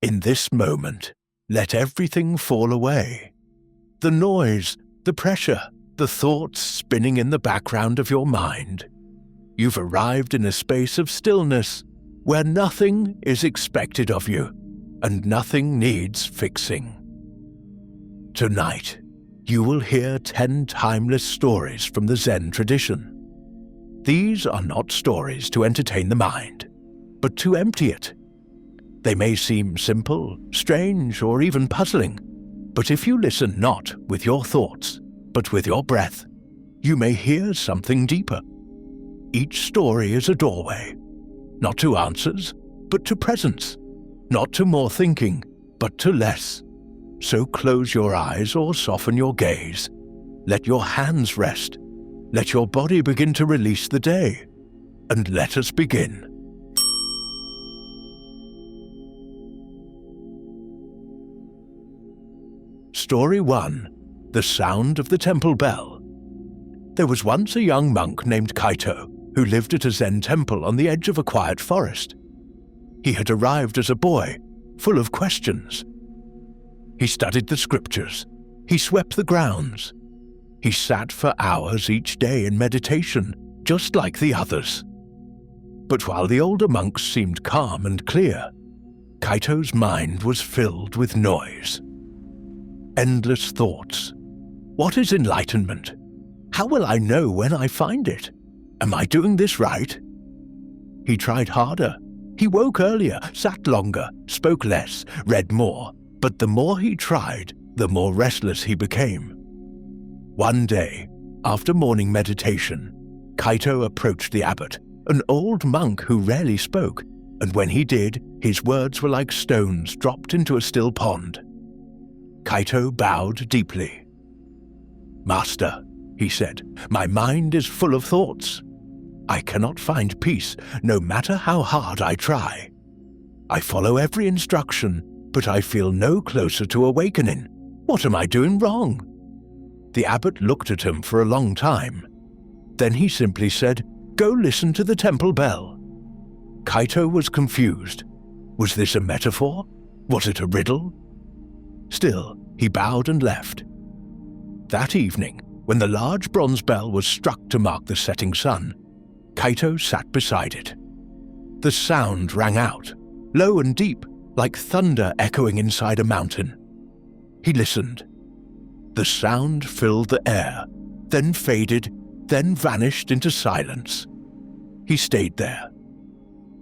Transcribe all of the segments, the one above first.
In this moment, let everything fall away. The noise, the pressure, the thoughts spinning in the background of your mind. You've arrived in a space of stillness where nothing is expected of you and nothing needs fixing. Tonight, you will hear 10 timeless stories from the Zen tradition. These are not stories to entertain the mind, but to empty it. They may seem simple, strange, or even puzzling, but if you listen not with your thoughts, but with your breath, you may hear something deeper. Each story is a doorway, not to answers, but to presence, not to more thinking, but to less. So close your eyes or soften your gaze. Let your hands rest. Let your body begin to release the day. And let us begin. Story 1. The Sound of the Temple Bell. There was once a young monk named Kaito who lived at a Zen temple on the edge of a quiet forest. He had arrived as a boy, full of questions. He studied the scriptures. He swept the grounds. He sat for hours each day in meditation, just like the others. But while the older monks seemed calm and clear, Kaito's mind was filled with noise. Endless thoughts. What is enlightenment? How will I know when I find it? Am I doing this right? He tried harder. He woke earlier, sat longer, spoke less, read more, but the more he tried, the more restless he became. One day, after morning meditation, Kaito approached the abbot, an old monk who rarely spoke, and when he did, his words were like stones dropped into a still pond. Kaito bowed deeply. "Master," he said, "my mind is full of thoughts. I cannot find peace, no matter how hard I try. I follow every instruction, but I feel no closer to awakening. What am I doing wrong?" The abbot looked at him for a long time. Then he simply said, "Go listen to the temple bell." Kaito was confused. Was this a metaphor? Was it a riddle? Still, he bowed and left. That evening, when the large bronze bell was struck to mark the setting sun, Kaito sat beside it. The sound rang out, low and deep, like thunder echoing inside a mountain. He listened. The sound filled the air, then faded, then vanished into silence. He stayed there.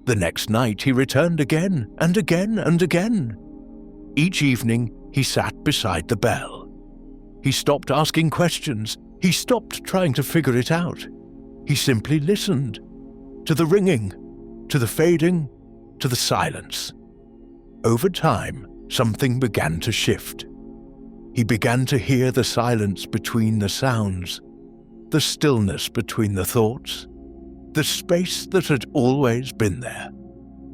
The next night he returned again and again and again. Each evening he sat beside the bell. He stopped asking questions. He stopped trying to figure it out. He simply listened to the ringing, to the fading, to the silence. Over time, something began to shift. He began to hear the silence between the sounds, the stillness between the thoughts, the space that had always been there,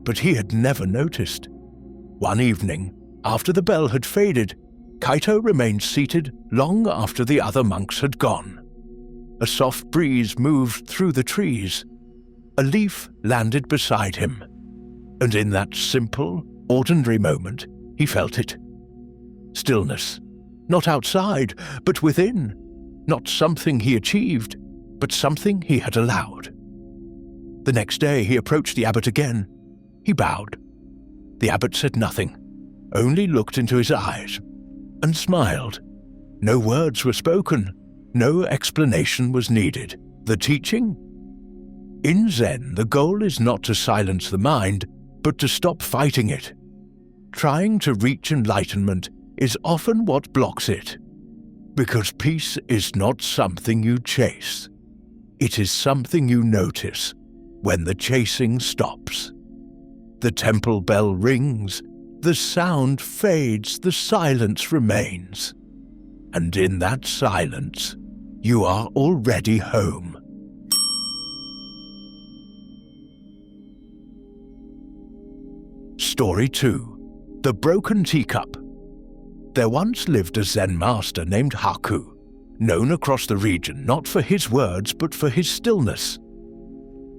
but he had never noticed. One evening, after the bell had faded, Kaito remained seated long after the other monks had gone. A soft breeze moved through the trees. A leaf landed beside him, and in that simple, ordinary moment, he felt it. Stillness, not outside, but within, not something he achieved, but something he had allowed. The next day he approached the abbot again. He bowed. The abbot said nothing, only looked into his eyes, and smiled. No words were spoken. No explanation was needed. The teaching? In Zen, the goal is not to silence the mind, but to stop fighting it. Trying to reach enlightenment is often what blocks it, because peace is not something you chase. It is something you notice when the chasing stops. The temple bell rings, the sound fades, the silence remains. And in that silence, you are already home. Story 2. The Broken Teacup. There once lived a Zen master named Haku, known across the region not for his words but for his stillness.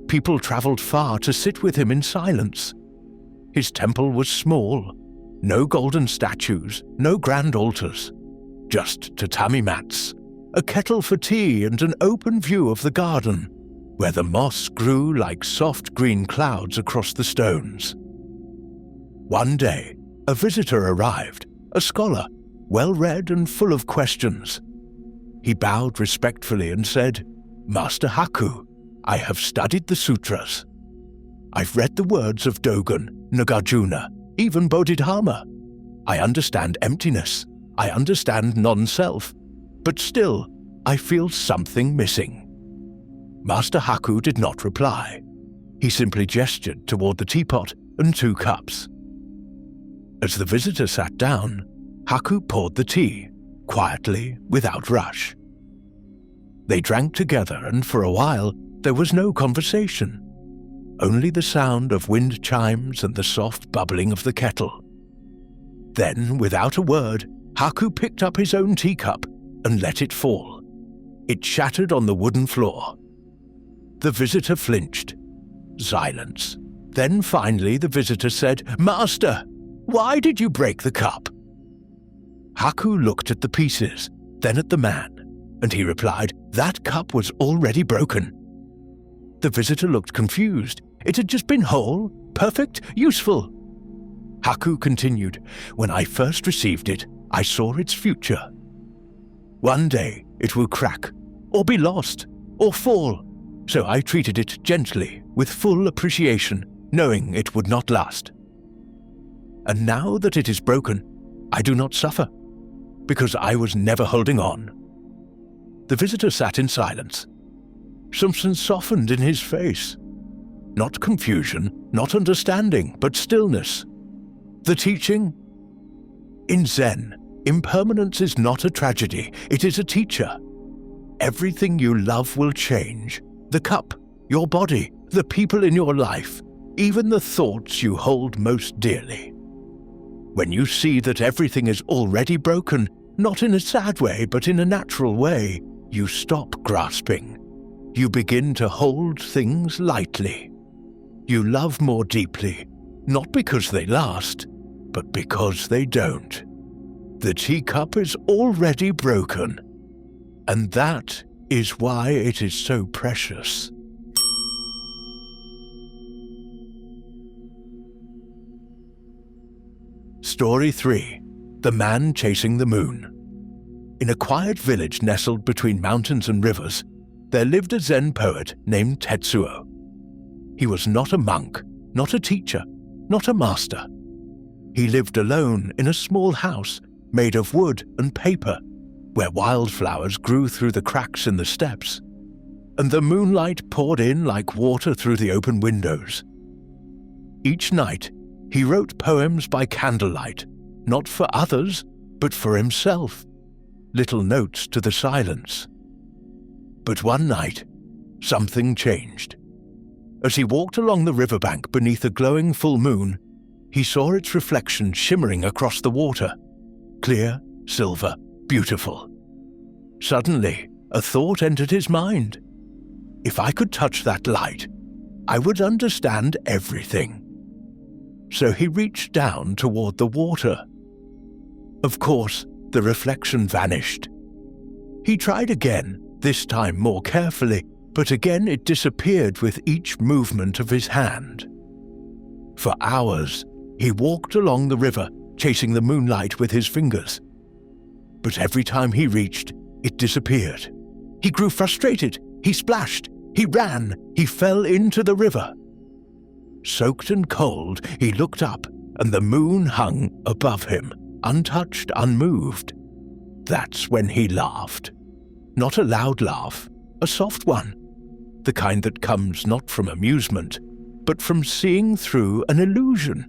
People traveled far to sit with him in silence. His temple was small. No golden statues, no grand altars. Just tatami mats, a kettle for tea and an open view of the garden, where the moss grew like soft green clouds across the stones. One day, a visitor arrived, a scholar, well-read and full of questions. He bowed respectfully and said, "Master Haku, I have studied the sutras. I've read the words of Dogen, Nagarjuna, even Bodhidharma. I understand emptiness, I understand non-self, but still, I feel something missing." Master Haku did not reply. He simply gestured toward the teapot and 2 cups. As the visitor sat down, Haku poured the tea, quietly, without rush. They drank together, and for a while there was no conversation, only the sound of wind chimes and the soft bubbling of the kettle. Then, without a word, Haku picked up his own teacup and let it fall. It shattered on the wooden floor. The visitor flinched. Silence. Then finally the visitor said, "Master, why did you break the cup?" Haku looked at the pieces, then at the man, and he replied, "That cup was already broken." The visitor looked confused. It had just been whole, perfect, useful. Haku continued, "When I first received it, I saw its future. One day it will crack, or be lost, or fall, so I treated it gently, with full appreciation, knowing it would not last. And now that it is broken, I do not suffer, because I was never holding on." The visitor sat in silence. Something softened in his face. Not confusion, not understanding, but stillness. The teaching? In Zen, impermanence is not a tragedy, it is a teacher. Everything you love will change. The cup, your body, the people in your life, even the thoughts you hold most dearly. When you see that everything is already broken, not in a sad way but in a natural way, you stop grasping. You begin to hold things lightly. You love more deeply, not because they last, but because they don't. The teacup is already broken, and that is why it is so precious. Story 3. The Man Chasing the Moon. In a quiet village nestled between mountains and rivers, there lived a Zen poet named Tetsuo. He was not a monk, not a teacher, not a master. He lived alone in a small house made of wood and paper, where wildflowers grew through the cracks in the steps, and the moonlight poured in like water through the open windows. Each night, he wrote poems by candlelight, not for others, but for himself, little notes to the silence. But one night, something changed. As he walked along the riverbank beneath a glowing full moon, he saw its reflection shimmering across the water, clear, silver, beautiful. Suddenly, a thought entered his mind. If I could touch that light, I would understand everything. So he reached down toward the water. Of course, the reflection vanished. He tried again, this time more carefully, but again it disappeared with each movement of his hand. For hours, he walked along the river, chasing the moonlight with his fingers. But every time he reached, it disappeared. He grew frustrated, he splashed, he ran, he fell into the river. Soaked and cold, he looked up, and the moon hung above him, untouched, unmoved. That's when he laughed. Not a loud laugh, a soft one, the kind that comes not from amusement, but from seeing through an illusion.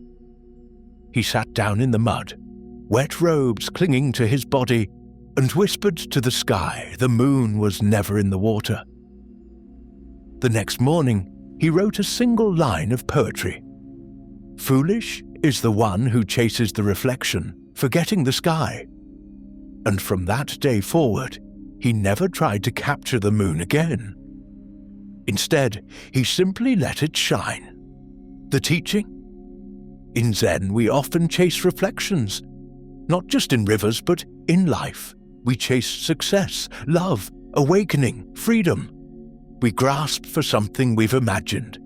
He sat down in the mud, wet robes clinging to his body, and whispered to the sky the moon was never in the water. The next morning, he wrote a single line of poetry. Foolish is the one who chases the reflection, forgetting the sky. And from that day forward, he never tried to capture the moon again. Instead, he simply let it shine. The teaching? In Zen, we often chase reflections, not just in rivers, but in life. We chase success, love, awakening, freedom. We grasp for something we've imagined,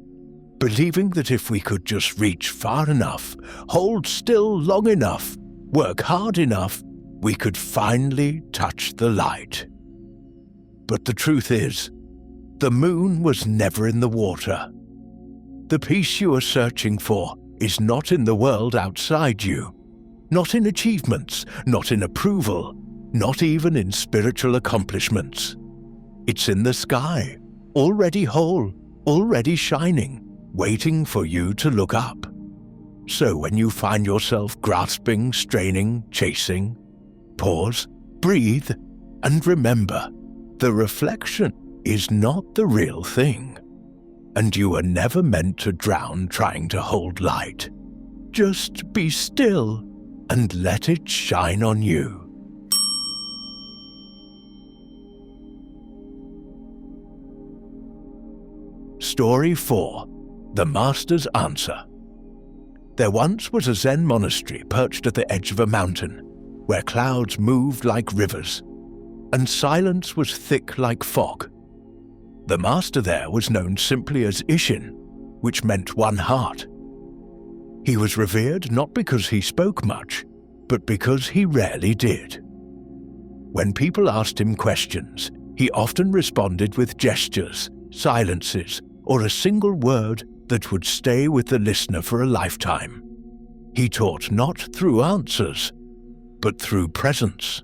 believing that if we could just reach far enough, hold still long enough, work hard enough, we could finally touch the light. But the truth is, the moon was never in the water. The peace you are searching for is not in the world outside you, not in achievements, not in approval, not even in spiritual accomplishments. It's in the sky, already whole, already shining, waiting for you to look up. So when you find yourself grasping, straining, chasing, pause, breathe, and remember, the reflection is not the real thing. And you were never meant to drown trying to hold light. Just be still and let it shine on you. Story 4. The Master's Answer. There once was a Zen monastery perched at the edge of a mountain, where clouds moved like rivers, and silence was thick like fog. The master there was known simply as Ishin, which meant one heart. He was revered not because he spoke much, but because he rarely did. When people asked him questions, he often responded with gestures, silences, or a single word that would stay with the listener for a lifetime. He taught not through answers, but through presence.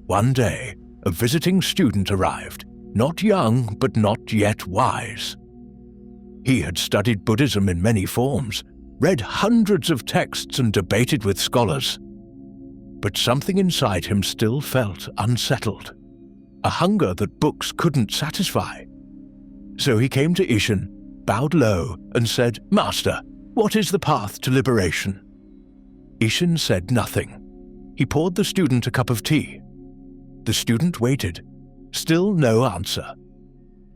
One day, a visiting student arrived, not young but not yet wise. He had studied Buddhism in many forms, read hundreds of texts and debated with scholars. But something inside him still felt unsettled, a hunger that books couldn't satisfy. So he came to Ishin, bowed low, and said, "Master, what is the path to liberation?" Ishin said nothing. He poured the student a cup of tea. The student waited. Still no answer.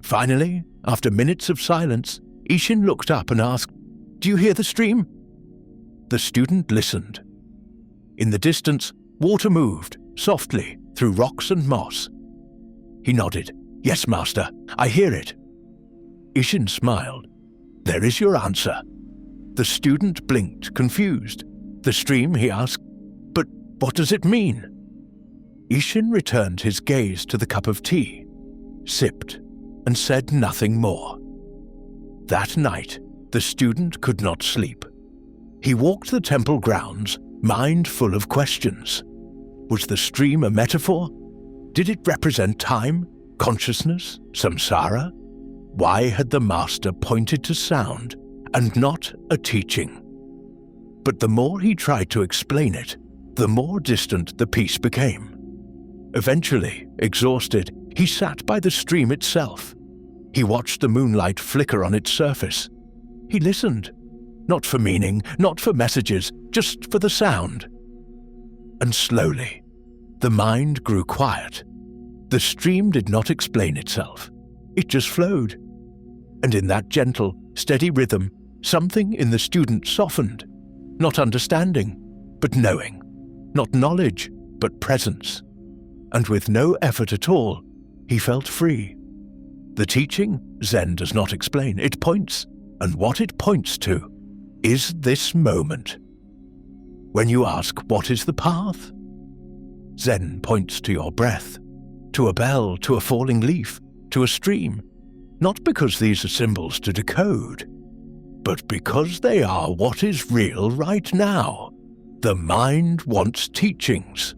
Finally, after minutes of silence, Ishin looked up and asked, "Do you hear the stream?" The student listened. In the distance, water moved, softly, through rocks and moss. He nodded. "Yes, master, I hear it." Ishin smiled. "There is your answer." The student blinked, confused. "The stream?" he asked. "But what does it mean?" Ishin returned his gaze to the cup of tea, sipped, and said nothing more. That night, the student could not sleep. He walked the temple grounds, mind full of questions. Was the stream a metaphor? Did it represent time, consciousness, samsara? Why had the master pointed to sound and not a teaching? But the more he tried to explain it, the more distant the peace became. Eventually, exhausted, he sat by the stream itself. He watched the moonlight flicker on its surface. He listened, not for meaning, not for messages, just for the sound. And slowly, the mind grew quiet. The stream did not explain itself. It just flowed. And in that gentle, steady rhythm, something in the student softened. Not understanding, but knowing. Not knowledge, but presence. And with no effort at all, he felt free. The teaching, Zen does not explain, it points, and what it points to is this moment. When you ask, what is the path? Zen points to your breath, to a bell, to a falling leaf, to a stream, not because these are symbols to decode, but because they are what is real right now. The mind wants teachings,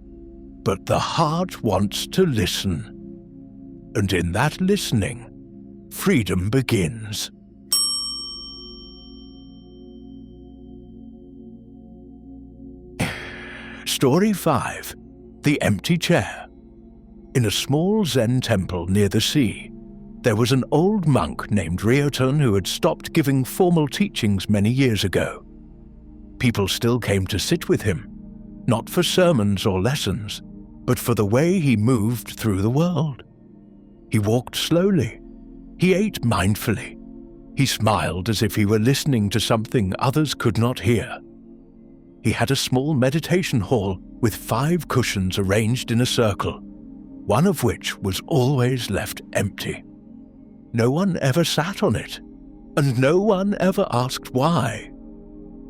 but the heart wants to listen. And in that listening, freedom begins. Story 5. The Empty Chair. In a small Zen temple near the sea, there was an old monk named Ryoten who had stopped giving formal teachings many years ago. People still came to sit with him, not for sermons or lessons, but for the way he moved through the world. He walked slowly. He ate mindfully. He smiled as if he were listening to something others could not hear. He had a small meditation hall with 5 cushions arranged in a circle, one of which was always left empty. No one ever sat on it, and no one ever asked why,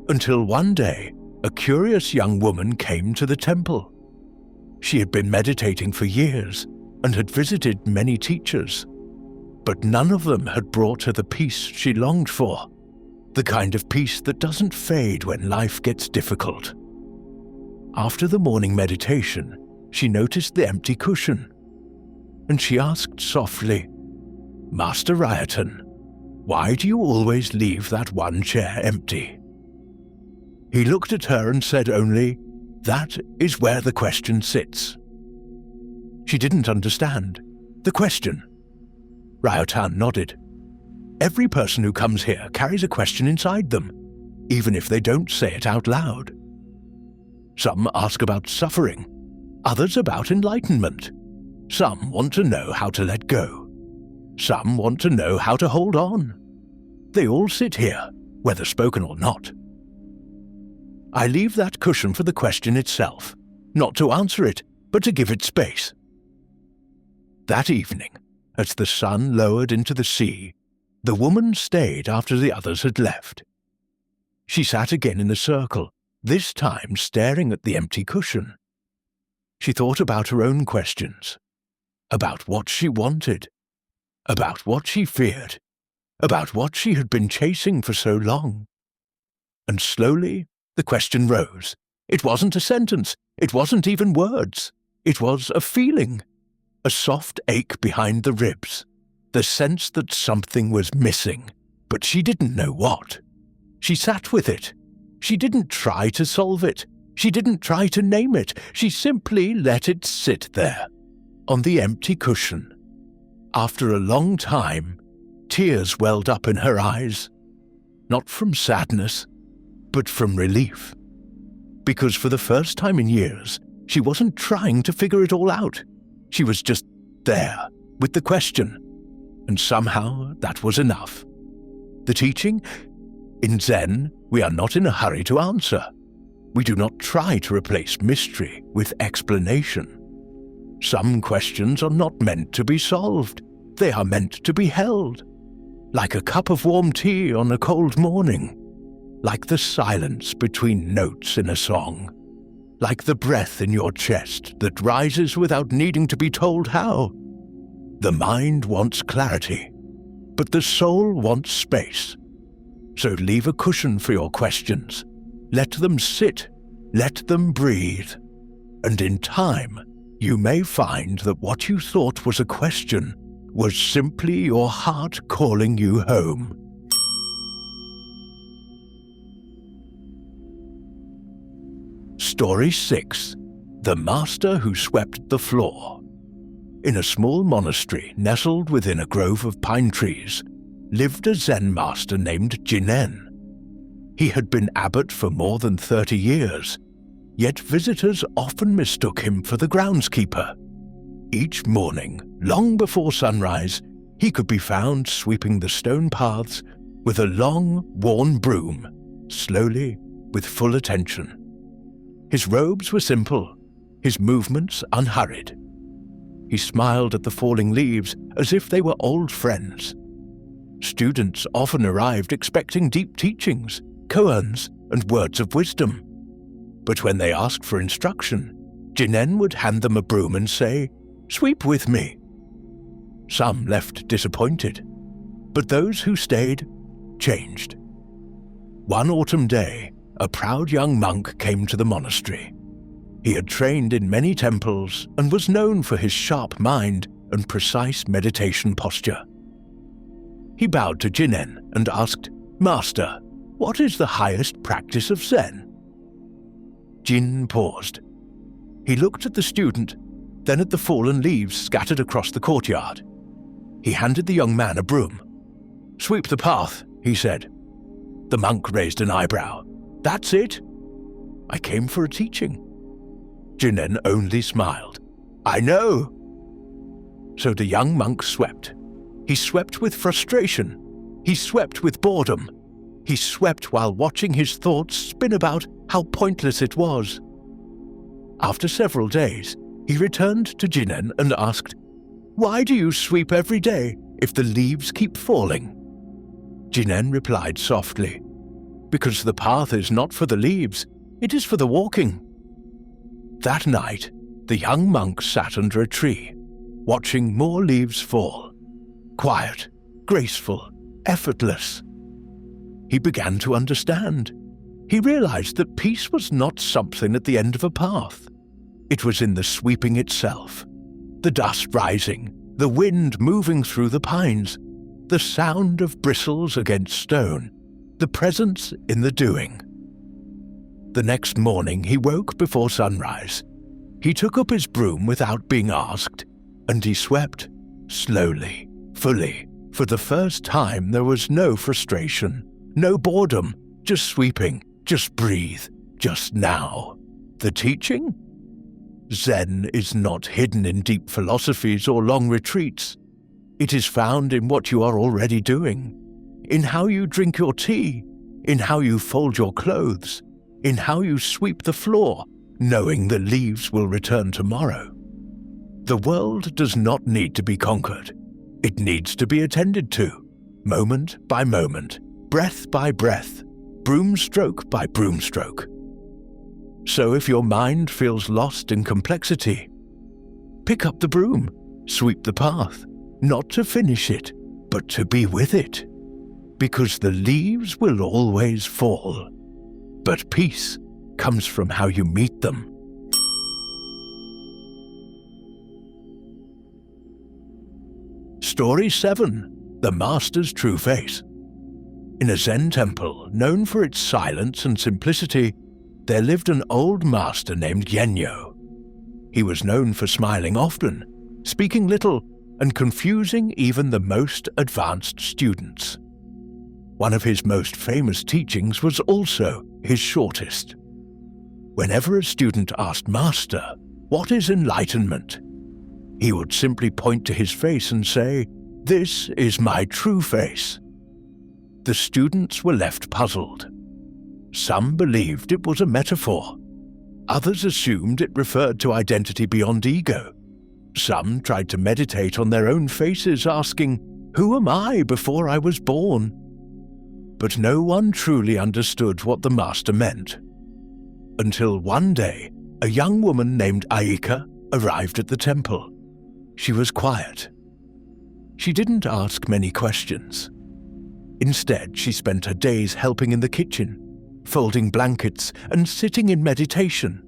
until one day a curious young woman came to the temple. She had been meditating for years and had visited many teachers, but none of them had brought her the peace she longed for, the kind of peace that doesn't fade when life gets difficult. After the morning meditation, she noticed the empty cushion, and she asked softly, "Master Ryotan, why do you always leave that one chair empty?" He looked at her and said only, "That is where the question sits." She didn't understand. The question. Ryotan nodded. Every person who comes here carries a question inside them, even if they don't say it out loud. Some ask about suffering, others about enlightenment. Some want to know how to let go. Some want to know how to hold on. They all sit here, whether spoken or not. I leave that cushion for the question itself, not to answer it, but to give it space. That evening, as the sun lowered into the sea, the woman stayed after the others had left. She sat again in the circle, this time staring at the empty cushion. She thought about her own questions, about what she wanted, about what she feared, about what she had been chasing for so long. And slowly, the question rose. It wasn't a sentence. It wasn't even words. It was a feeling, a soft ache behind the ribs, the sense that something was missing, but she didn't know what. She sat with it. She didn't try to solve it. She didn't try to name it. She simply let it sit there, on the empty cushion. After a long time, tears welled up in her eyes, not from sadness, but from relief. Because for the first time in years, she wasn't trying to figure it all out. She was just there, with the question. And somehow that was enough. The teaching? In Zen, we are not in a hurry to answer. We do not try to replace mystery with explanation. Some questions are not meant to be solved. They are meant to be held. Like a cup of warm tea on a cold morning. Like the silence between notes in a song. Like the breath in your chest that rises without needing to be told how. The mind wants clarity, but the soul wants space. So leave a cushion for your questions. Let them sit, let them breathe. And in time, you may find that what you thought was a question was simply your heart calling you home. Story 6. The Master Who Swept the Floor. In a small monastery nestled within a grove of pine trees, lived a Zen master named Jinen. He had been abbot for more than 30 years, yet visitors often mistook him for the groundskeeper. Each morning, long before sunrise, he could be found sweeping the stone paths with a long, worn broom, slowly, with full attention. His robes were simple, his movements unhurried. He smiled at the falling leaves as if they were old friends. Students often arrived expecting deep teachings, koans, and words of wisdom. But when they asked for instruction, Jinen would hand them a broom and say, "Sweep with me." Some left disappointed, but those who stayed changed. One autumn day, a proud young monk came to the monastery. He had trained in many temples and was known for his sharp mind and precise meditation posture. He bowed to Jinen and asked, "Master, what is the highest practice of Zen?" Jin paused. He looked at the student, then at the fallen leaves scattered across the courtyard. He handed the young man a broom. "Sweep the path," he said. The monk raised an eyebrow. "That's it? I came for a teaching." Jinen only smiled. "I know." So the young monk swept. He swept with frustration. He swept with boredom. He swept while watching his thoughts spin about how pointless it was. After several days, he returned to Jinen and asked, "Why do you sweep every day if the leaves keep falling?" Jinen replied softly, "Because the path is not for the leaves, it is for the walking." That night, the young monk sat under a tree, watching more leaves fall. Quiet, graceful, effortless. He began to understand. He realized that peace was not something at the end of a path. It was in the sweeping itself. The dust rising, the wind moving through the pines, the sound of bristles against stone, the presence in the doing. The next morning he woke before sunrise. He took up his broom without being asked, and he swept, slowly, fully. For the first time there was no frustration, no boredom, just sweeping, just breathe, just now. The teaching? Zen is not hidden in deep philosophies or long retreats. It is found in what you are already doing, in how you drink your tea, in how you fold your clothes, in how you sweep the floor, knowing the leaves will return tomorrow. The world does not need to be conquered. It needs to be attended to, moment by moment, breath by breath, broomstroke by broomstroke. So if your mind feels lost in complexity, pick up the broom, sweep the path, not to finish it, but to be with it. Because the leaves will always fall, but peace comes from how you meet them. Story 7. The Master's True Face. In a Zen temple known for its silence and simplicity, there lived an old master named Genyo. He was known for smiling often, speaking little, and confusing even the most advanced students. One of his most famous teachings was also his shortest. Whenever a student asked Master, "What is enlightenment?" he would simply point to his face and say, "This is my true face." The students were left puzzled. Some believed it was a metaphor. Others assumed it referred to identity beyond ego. Some tried to meditate on their own faces, asking, "Who am I before I was born?" But no one truly understood what the master meant. Until one day, a young woman named Aika arrived at the temple. She was quiet. She didn't ask many questions. Instead, she spent her days helping in the kitchen, folding blankets and sitting in meditation.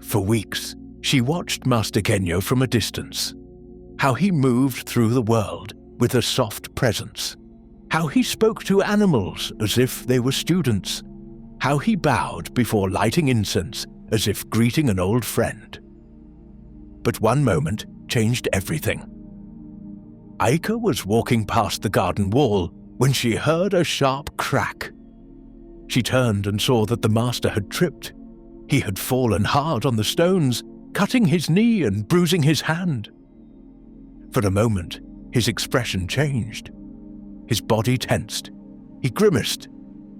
For weeks, she watched Master Genyo from a distance, how he moved through the world with a soft presence, how he spoke to animals as if they were students, how he bowed before lighting incense as if greeting an old friend. But one moment changed everything. Aika was walking past the garden wall when she heard a sharp crack. She turned and saw that the master had tripped. He had fallen hard on the stones, cutting his knee and bruising his hand. For a moment, his expression changed. His body tensed. He grimaced.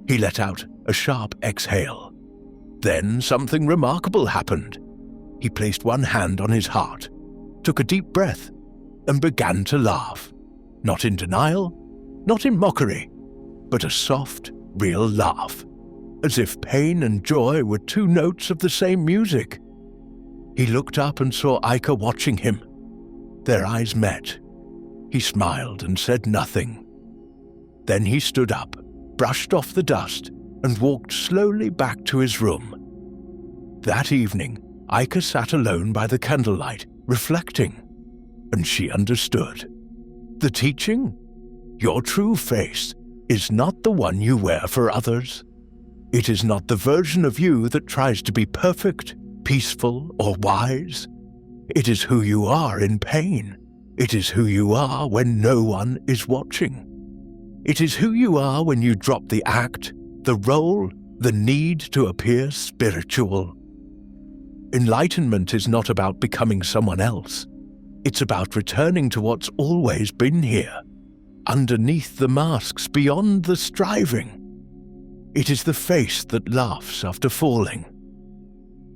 He let out a sharp exhale. Then something remarkable happened. He placed one hand on his heart, took a deep breath, and began to laugh. Not in denial, not in mockery, but a soft, real laugh, as if pain and joy were two notes of the same music. He looked up and saw Aika watching him. Their eyes met. He smiled and said nothing. Then he stood up, brushed off the dust, and walked slowly back to his room. That evening, Aika sat alone by the candlelight, reflecting, and she understood. The teaching? Your true face is not the one you wear for others. It is not the version of you that tries to be perfect, peaceful, or wise. It is who you are in pain. It is who you are when no one is watching. It is who you are when you drop the act, the role, the need to appear spiritual. Enlightenment is not about becoming someone else. It's about returning to what's always been here. underneath the masks, beyond the striving. It is the face that laughs after falling.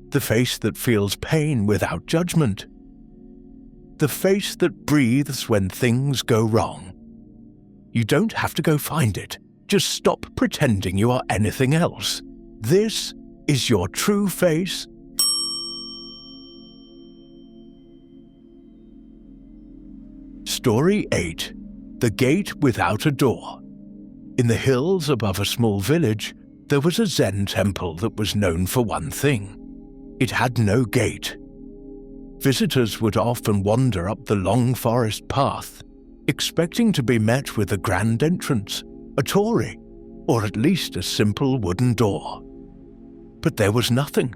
The face that feels pain without judgment. The face that breathes when things go wrong. You don't have to go find it. Just stop pretending you are anything else. This is your true face. Story 8. The Gate Without a Door. In the hills above a small village, there was a Zen temple that was known for one thing. It had no gate. Visitors would often wander up the long forest path, expecting to be met with a grand entrance, a torii, or at least a simple wooden door. But there was nothing,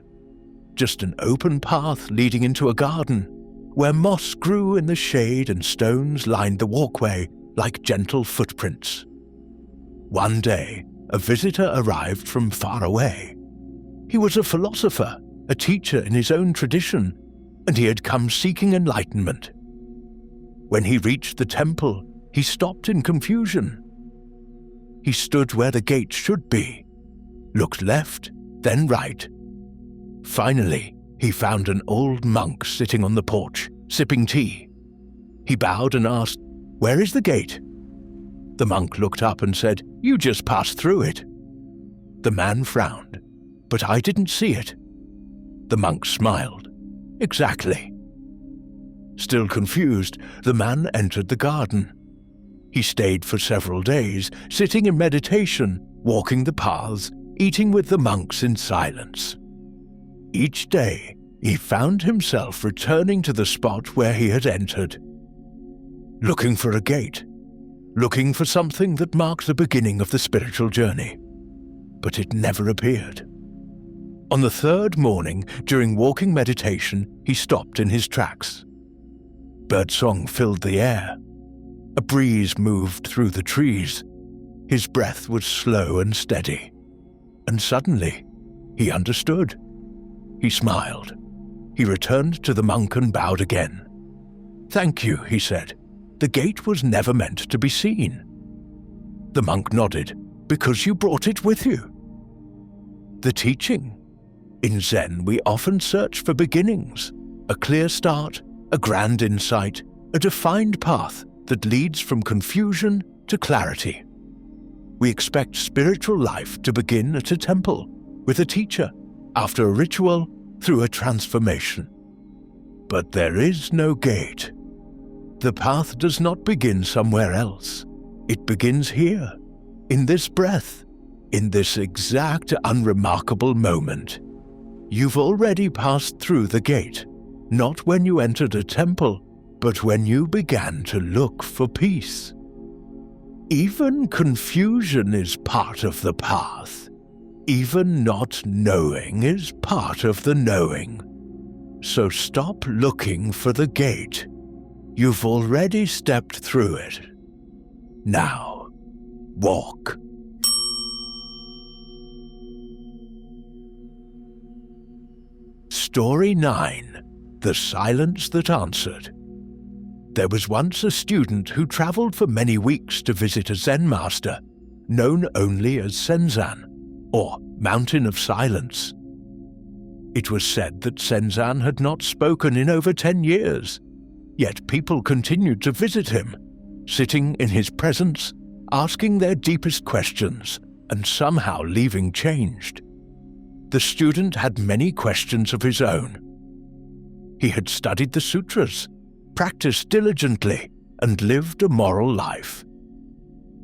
just an open path leading into a garden, where moss grew in the shade and stones lined the walkway like gentle footprints. One day, a visitor arrived from far away. He was a philosopher, a teacher in his own tradition, and he had come seeking enlightenment. When he reached the temple, he stopped in confusion. He stood where the gate should be, looked left, then right. Finally, he found an old monk sitting on the porch, sipping tea. He bowed and asked, "Where is the gate?" The monk looked up and said, "You just passed through it." The man frowned, "But I didn't see it." The monk smiled. "Exactly." Still confused, the man entered the garden. He stayed for several days, sitting in meditation, walking the paths, eating with the monks in silence. Each day, he found himself returning to the spot where he had entered, looking for a gate, looking for something that marked the beginning of the spiritual journey. But it never appeared. On the third morning, during walking meditation, he stopped in his tracks. Birdsong filled the air. A breeze moved through the trees. His breath was slow and steady. And suddenly, he understood. He smiled. He returned to the monk and bowed again. "Thank you," he said. "The gate was never meant to be seen." The monk nodded. "Because you brought it with you." The teaching. In Zen, we often search for beginnings, a clear start, a grand insight, a defined path that leads from confusion to clarity. We expect spiritual life to begin at a temple, with a teacher, after a ritual, through a transformation. But there is no gate. The path does not begin somewhere else. It begins here, in this breath, in this exact unremarkable moment. You've already passed through the gate, not when you entered a temple, but when you began to look for peace. Even confusion is part of the path. Even not knowing is part of the knowing. So stop looking for the gate. You've already stepped through it. Now, walk. Story 9. The Silence That Answered. There was once a student who traveled for many weeks to visit a Zen master, known only as Senzan, or Mountain of Silence. It was said that Senzan had not spoken in over 10 years, yet people continued to visit him, sitting in his presence, asking their deepest questions, and somehow leaving changed. The student had many questions of his own. He had studied the sutras, practiced diligently, and lived a moral life.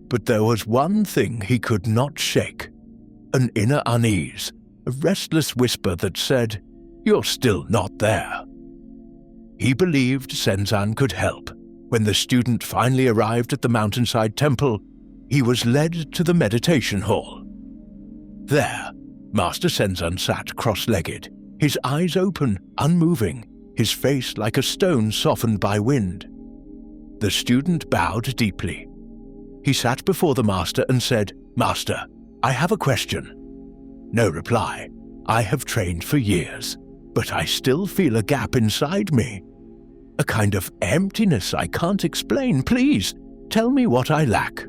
But there was one thing he could not shake, an inner unease, a restless whisper that said, "You're still not there." He believed Senzan could help. When the student finally arrived at the mountainside temple, he was led to the meditation hall. There, Master Senzan sat cross-legged, his eyes open, unmoving, his face like a stone softened by wind. The student bowed deeply. He sat before the master and said, "Master, I have a question." No reply. "I have trained for years, but I still feel a gap inside me. A kind of emptiness I can't explain. Please, Tell me what I lack."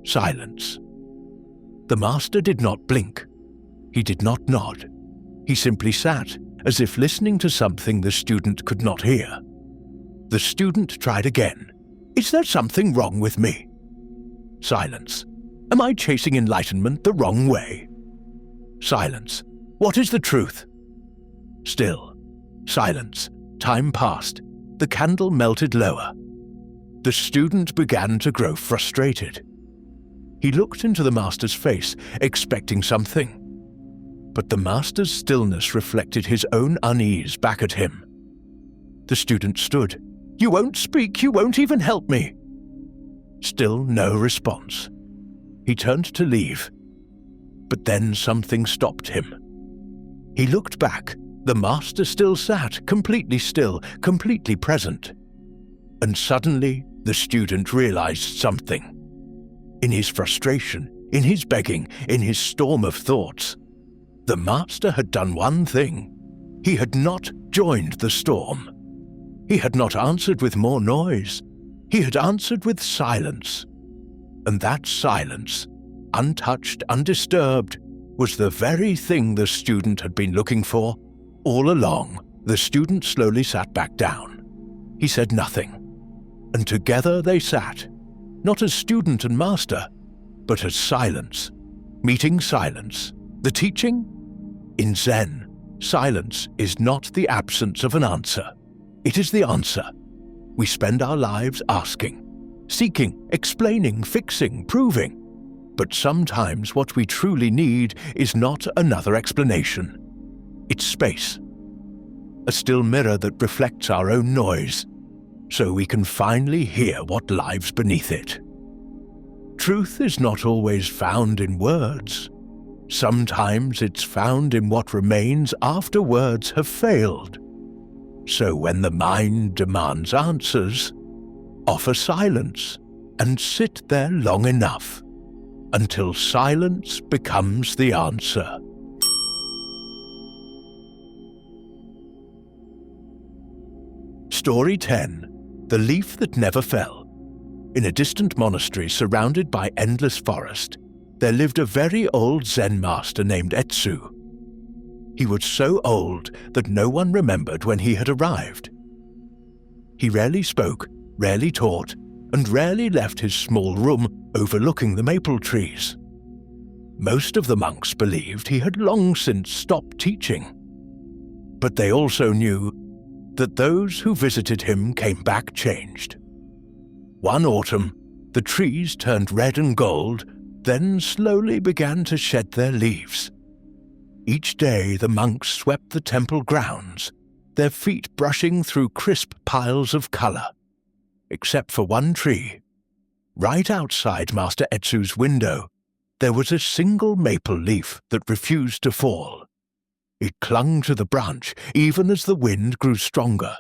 Silence. The master did not blink. He did not nod. He simply sat, as if listening to something the student could not hear. The student tried again. "Is there something wrong with me?" Silence. "Am I chasing enlightenment the wrong way?" Silence. "What is the truth?" Still. Silence. Time passed. The candle melted lower. The student began to grow frustrated. He looked into the master's face, expecting something. But the master's stillness reflected his own unease back at him. The student stood. "You won't speak, you won't even help me." Still no response. He turned to leave. But then something stopped him. He looked back. The master still sat, completely still, completely present. And suddenly, the student realized something. In his frustration, in his begging, in his storm of thoughts, the master had done one thing. He had not joined the storm. He had not answered with more noise. He had answered with silence. And that silence, untouched, undisturbed, was the very thing the student had been looking for all along. The student slowly sat back down. He said nothing. And together they sat, not as student and master, but as silence, meeting silence. The teaching? In Zen, silence is not the absence of an answer. It is the answer. We spend our lives asking, seeking, explaining, fixing, proving. But sometimes what we truly need is not another explanation. It's space. A still mirror that reflects our own noise, so we can finally hear what lies beneath it. Truth is not always found in words. Sometimes it's found in what remains after words have failed. So when the mind demands answers, offer silence and sit there long enough until silence becomes the answer. Story 10. The Leaf That Never Fell. In a distant monastery surrounded by endless forest, there lived a very old Zen master named Etsu. He was so old that no one remembered when he had arrived. He rarely spoke, rarely taught, and rarely left his small room overlooking the maple trees. Most of the monks believed he had long since stopped teaching. But they also knew that those who visited him came back changed. One autumn, the trees turned red and gold, then slowly began to shed their leaves. Each day the monks swept the temple grounds, their feet brushing through crisp piles of color. Except for one tree. Right outside Master Etsu's window, there was a single maple leaf that refused to fall. It clung to the branch even as the wind grew stronger,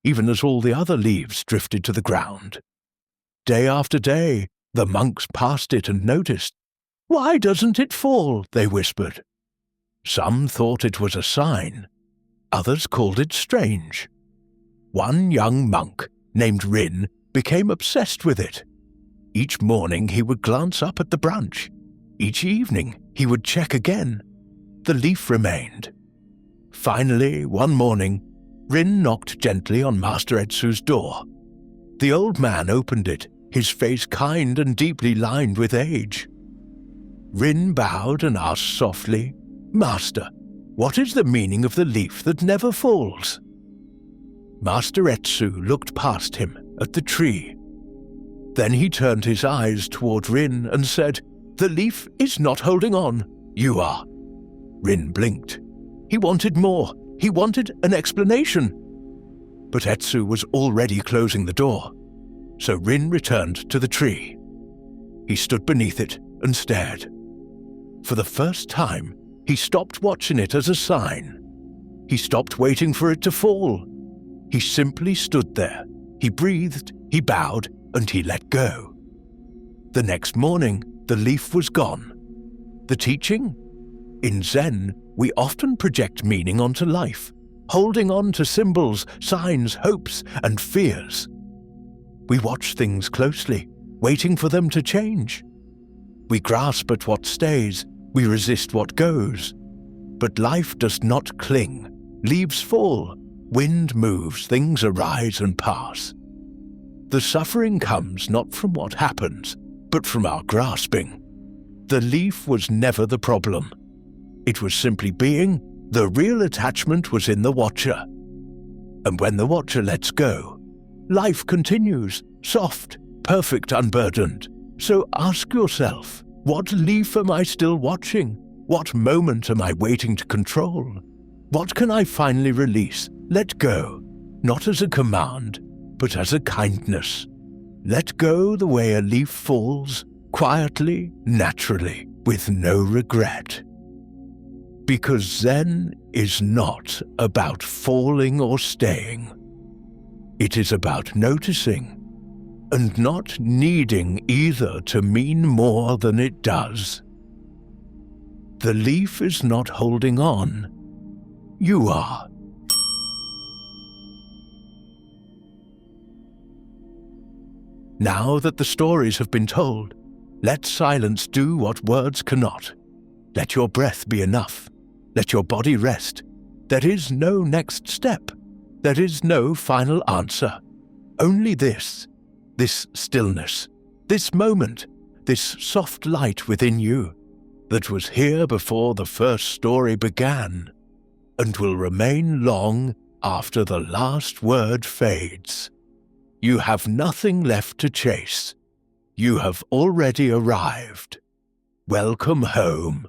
even as all the other leaves drifted to the ground. Day after day, the monks passed it and noticed. "Why doesn't it fall?" they whispered. Some thought it was a sign. Others called it strange. One young monk, named Rin, became obsessed with it. Each morning he would glance up at the branch. Each evening he would check again. The leaf remained. Finally, one morning, Rin knocked gently on Master Etsu's door. The old man opened it, his face kind and deeply lined with age. Rin bowed and asked softly, "Master, what is the meaning of the leaf that never falls?" Master Etsu looked past him at the tree. Then he turned his eyes toward Rin and said, "The leaf is not holding on. You are." Rin blinked. He wanted more. He wanted an explanation. But Etsu was already closing the door, so Rin returned to the tree. He stood beneath it and stared. For the first time, he stopped watching it as a sign. He stopped waiting for it to fall. He simply stood there. He breathed, he bowed, and he let go. The next morning, the leaf was gone. The teaching? In Zen, we often project meaning onto life, holding on to symbols, signs, hopes, and fears. We watch things closely, waiting for them to change. We grasp at what stays, we resist what goes. But life does not cling. Leaves fall, wind moves, things arise and pass. The suffering comes not from what happens, but from our grasping. The leaf was never the problem. It was simply being. The real attachment was in the watcher. And when the watcher lets go, life continues, soft, perfect, unburdened. So ask yourself, what leaf am I still watching? What moment am I waiting to control? What can I finally release, let go, not as a command, but as a kindness? Let go the way a leaf falls, quietly, naturally, with no regret. Because Zen is not about falling or staying. It is about noticing and not needing either to mean more than it does. The leaf is not holding on. You are. Now that the stories have been told, let silence do what words cannot. Let your breath be enough. Let your body rest. There is no next step. There is no final answer. Only this stillness, this moment, this soft light within you that was here before the first story began and will remain long after the last word fades. You have nothing left to chase. You have already arrived. Welcome home.